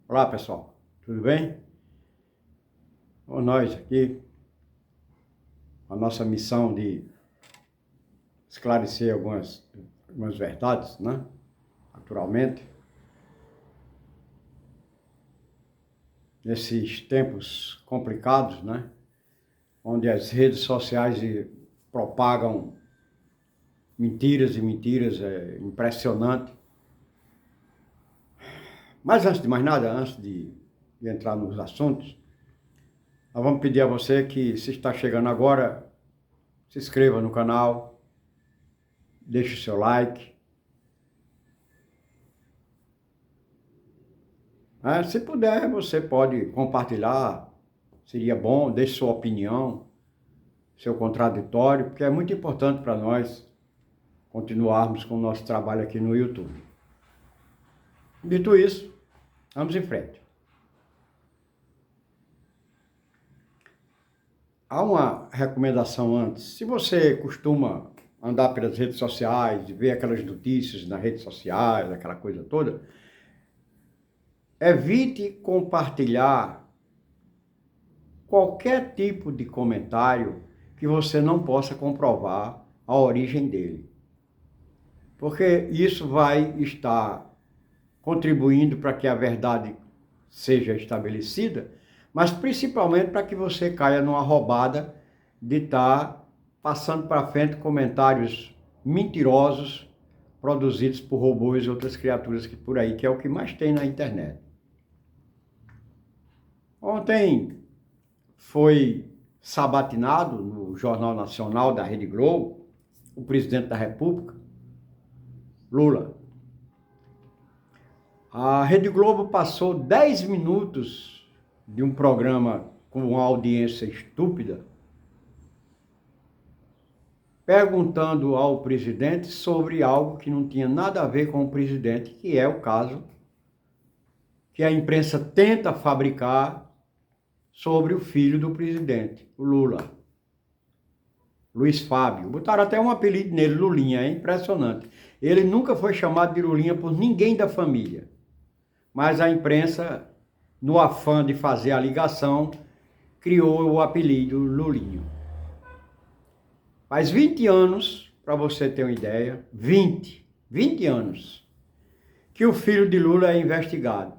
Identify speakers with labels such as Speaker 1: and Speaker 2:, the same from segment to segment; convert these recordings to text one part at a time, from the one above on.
Speaker 1: Olá pessoal, tudo bem? Bom, nós aqui, a nossa missão de esclarecer algumas verdades, né? Naturalmente, nesses tempos complicados, né? Onde as redes sociais propagam mentiras e mentiras, é impressionante. Mas antes de mais nada, antes de entrar nos assuntos, nós vamos pedir a você que, se está chegando agora, se inscreva no canal, deixe o seu like. Se puder, você pode compartilhar, seria bom, deixe sua opinião, seu contraditório, porque é muito importante para nós continuarmos com o nosso trabalho aqui no YouTube. Dito isso, vamos em frente. Há uma recomendação antes. Se você costuma andar pelas redes sociais, ver aquelas notícias nas redes sociais, aquela coisa toda, evite compartilhar qualquer tipo de comentário que você não possa comprovar a origem dele. Porque isso vai estar contribuindo para que a verdade seja estabelecida, mas principalmente para que você caia numa roubada de estar passando para frente comentários mentirosos produzidos por robôs e outras criaturas que por aí, que é o que mais tem na internet. Ontem foi sabatinado no Jornal Nacional da Rede Globo o presidente da República, Lula. A Rede Globo passou 10 minutos de um programa com uma audiência estúpida, perguntando ao presidente sobre algo que não tinha nada a ver com o presidente, que é o caso que a imprensa tenta fabricar sobre o filho do presidente, o Lula, Luiz Fábio. Botaram até um apelido nele, Lulinha, é impressionante. Ele nunca foi chamado de Lulinha por ninguém da família, mas a imprensa, no afã de fazer a ligação, criou o apelido Lulinho. Faz 20 anos, para você ter uma ideia, 20 anos, que o filho de Lula é investigado.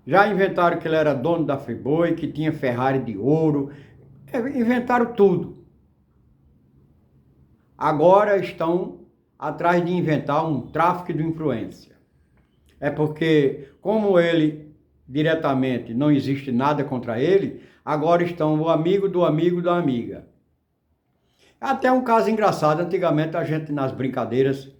Speaker 1: Já inventaram que ele era dono da Friboi, que tinha Ferrari de ouro, inventaram tudo. Agora estão atrás de inventar um tráfico de influência. É porque, como ele diretamente não existe nada contra ele, agora estão o amigo do amigo da amiga. Até um caso engraçado, antigamente a gente nas brincadeiras,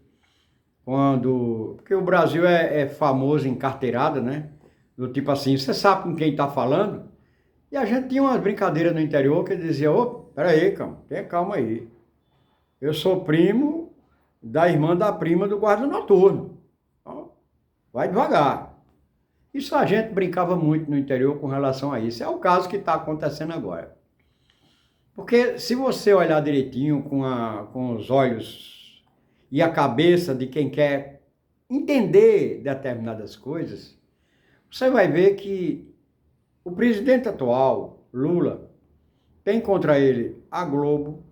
Speaker 1: porque o Brasil é famoso em carteirada, né? Do tipo assim, você sabe com quem está falando? E a gente tinha umas brincadeiras no interior que dizia, peraí, tenha calma aí. Eu sou primo da irmã da prima do guarda noturno. Então, vai devagar. Isso a gente brincava muito no interior com relação a isso. É o caso que está acontecendo agora. Porque se você olhar direitinho com os olhos e a cabeça de quem quer entender determinadas coisas, você vai ver que o presidente atual, Lula, tem contra ele a Globo,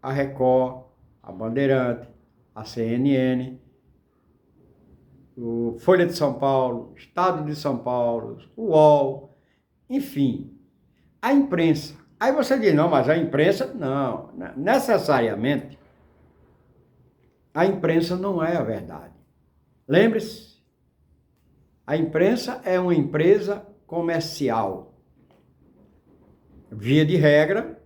Speaker 1: a Record, a Bandeirante, a CNN, o Folha de São Paulo, Estado de São Paulo, o UOL, enfim, a imprensa. Aí você diz, não, mas a imprensa, não, necessariamente, a imprensa não é a verdade. Lembre-se, a imprensa é uma empresa comercial. Via de regra,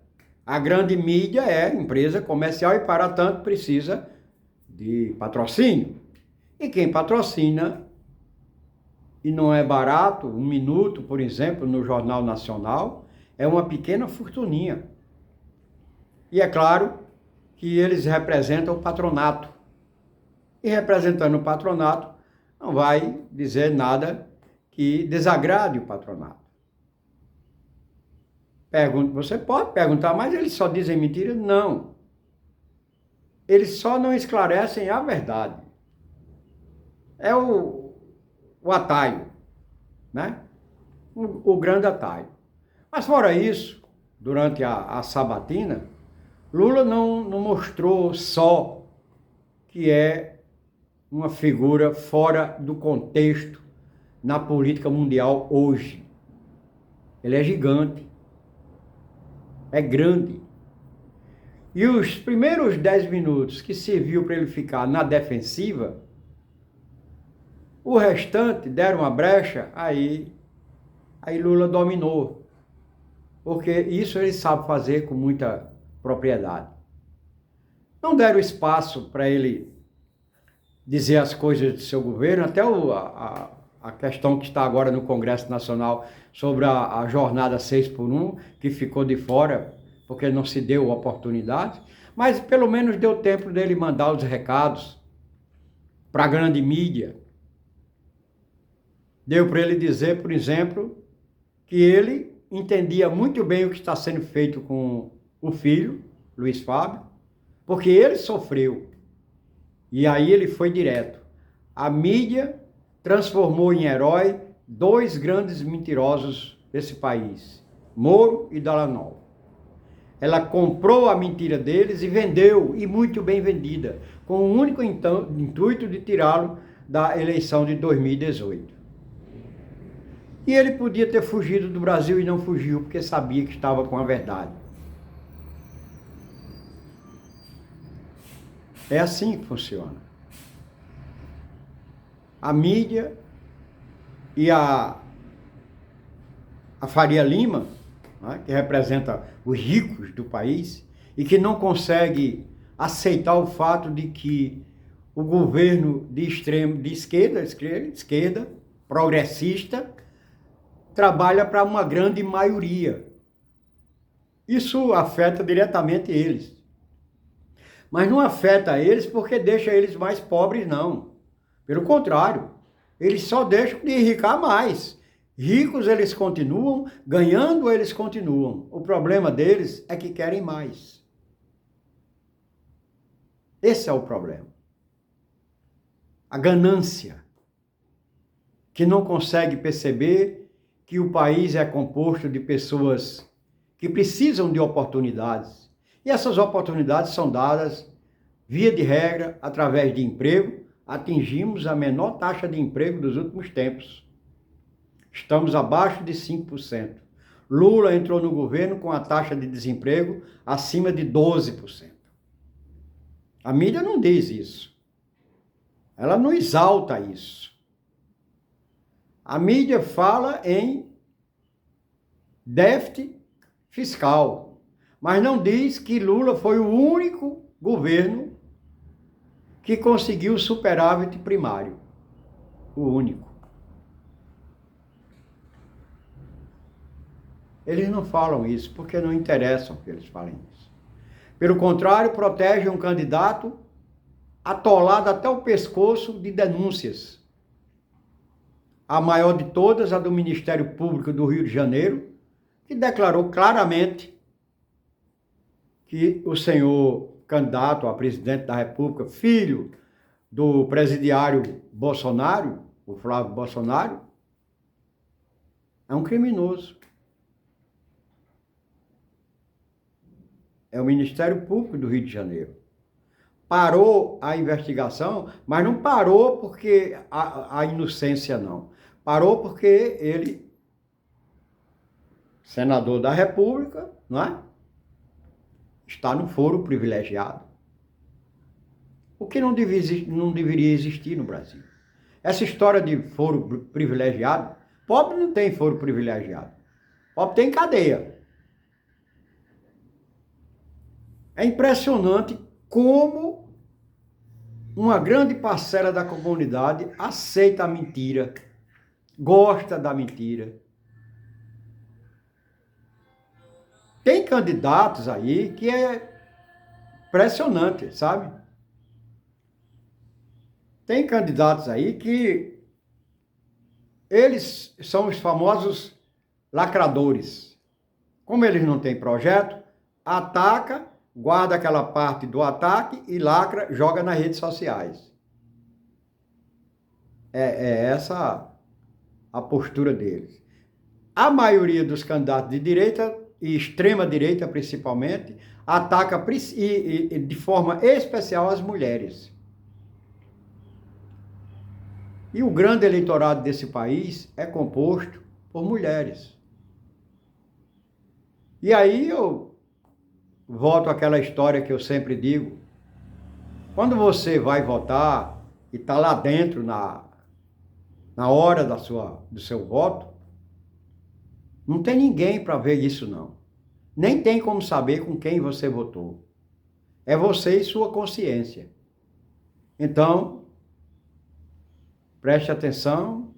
Speaker 1: a grande mídia é empresa comercial e, para tanto, precisa de patrocínio. E quem patrocina, e não é barato, 1 minuto, por exemplo, no Jornal Nacional, é uma pequena fortuninha. E é claro que eles representam o patronato. E representando o patronato, não vai dizer nada que desagrade o patronato. Você pode perguntar, mas eles só dizem mentira? Não. Eles só não esclarecem a verdade. o atalho, né? O grande atalho. Mas fora isso, durante a sabatina, Lula não mostrou só que é uma figura fora do contexto na política mundial hoje. Ele é gigante, é grande. E os primeiros 10 minutos que serviu para ele ficar na defensiva, o restante deram uma brecha, aí Lula dominou. Porque isso ele sabe fazer com muita propriedade. Não deram espaço para ele dizer as coisas do seu governo, até a questão que está agora no Congresso Nacional sobre a jornada 6x1, que ficou de fora, porque não se deu oportunidade, mas pelo menos deu tempo dele mandar os recados para a grande mídia. Deu para ele dizer, por exemplo, que ele entendia muito bem o que está sendo feito com o filho, Luiz Fábio, porque ele sofreu. E aí ele foi direto. A mídia transformou em herói dois grandes mentirosos desse país, Moro e Dallagnol. Ela comprou a mentira deles e vendeu, e muito bem vendida, com o único intuito de tirá-lo da eleição de 2018. E ele podia ter fugido do Brasil e não fugiu, porque sabia que estava com a verdade. É assim que funciona. A mídia e a Faria Lima, né, que representa os ricos do país, e que não consegue aceitar o fato de que o governo de esquerda, progressista, trabalha para uma grande maioria. Isso afeta diretamente eles. Mas não afeta eles porque deixa eles mais pobres, não. Pelo contrário, eles só deixam de enricar mais. Ricos eles continuam, ganhando eles continuam. O problema deles é que querem mais. Esse é o problema. A ganância, que não consegue perceber que o país é composto de pessoas que precisam de oportunidades. E essas oportunidades são dadas, via de regra, através de emprego. Atingimos a menor taxa de emprego dos últimos tempos. Estamos abaixo de 5%. Lula entrou no governo com a taxa de desemprego acima de 12%. A mídia não diz isso. Ela não exalta isso. A mídia fala em déficit fiscal, mas não diz que Lula foi o único governo que conseguiu superávit primário. O único. Eles não falam isso porque não interessam que eles falem isso. Pelo contrário, protegem um candidato atolado até o pescoço de denúncias. A maior de todas, a do Ministério Público do Rio de Janeiro, que declarou claramente que o senhor candidato a presidente da República, filho do presidiário Bolsonaro, o Flávio Bolsonaro, é um criminoso. É o Ministério Público do Rio de Janeiro. Parou a investigação, mas não parou porque a inocência não. Parou porque ele, senador da República, não é? Está no foro privilegiado. O que não deveria existir no Brasil. Essa história de foro privilegiado, pobre não tem foro privilegiado. Pobre tem cadeia. É impressionante como uma grande parcela da comunidade aceita a mentira, gosta da mentira. Tem candidatos aí que é impressionante, sabe? Tem candidatos aí que eles são os famosos lacradores. Como eles não têm projeto, ataca, guarda aquela parte do ataque e lacra, joga nas redes sociais. É essa a postura deles. A maioria dos candidatos de direita, e extrema direita principalmente, ataca de forma especial as mulheres. E o grande eleitorado desse país é composto por mulheres. E aí eu volto àquela história que eu sempre digo. Quando você vai votar e está lá dentro na hora do seu voto, não tem ninguém para ver isso não. Nem tem como saber com quem você votou. É você e sua consciência. Então, preste atenção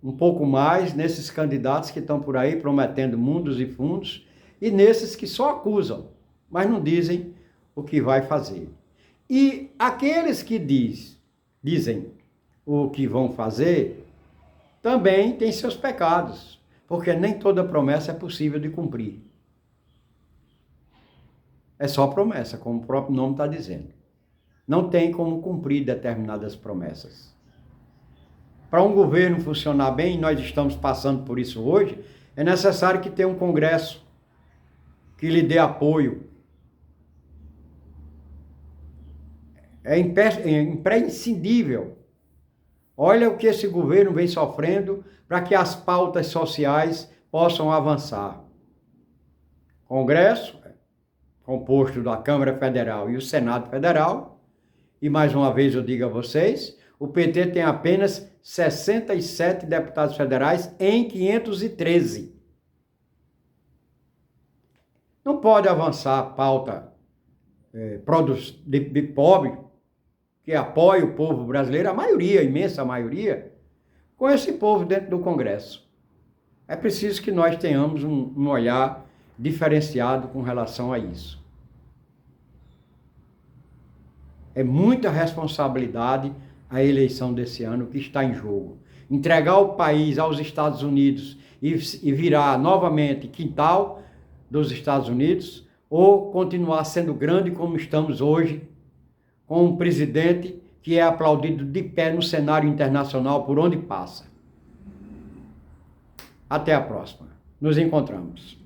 Speaker 1: um pouco mais nesses candidatos que estão por aí prometendo mundos e fundos e nesses que só acusam, mas não dizem o que vai fazer. E aqueles que dizem o que vão fazer também têm seus pecados, porque nem toda promessa é possível de cumprir. É só promessa, como o próprio nome está dizendo. Não tem como cumprir determinadas promessas. Para um governo funcionar bem, nós estamos passando por isso hoje, é necessário que tenha um Congresso que lhe dê apoio. É imprescindível. Olha o que esse governo vem sofrendo para que as pautas sociais possam avançar. Congresso, composto da Câmara Federal e o Senado Federal, e mais uma vez eu digo a vocês, o PT tem apenas 67 deputados federais em 513. Não pode avançar a pauta de pobre, que apoia o povo brasileiro, a maioria, a imensa maioria, com esse povo dentro do Congresso. É preciso que nós tenhamos um olhar diferenciado com relação a isso. É muita responsabilidade a eleição desse ano que está em jogo. Entregar o país aos Estados Unidos e virar novamente quintal dos Estados Unidos, ou continuar sendo grande como estamos hoje, com um presidente que é aplaudido de pé no cenário internacional por onde passa. Até a próxima. Nos encontramos.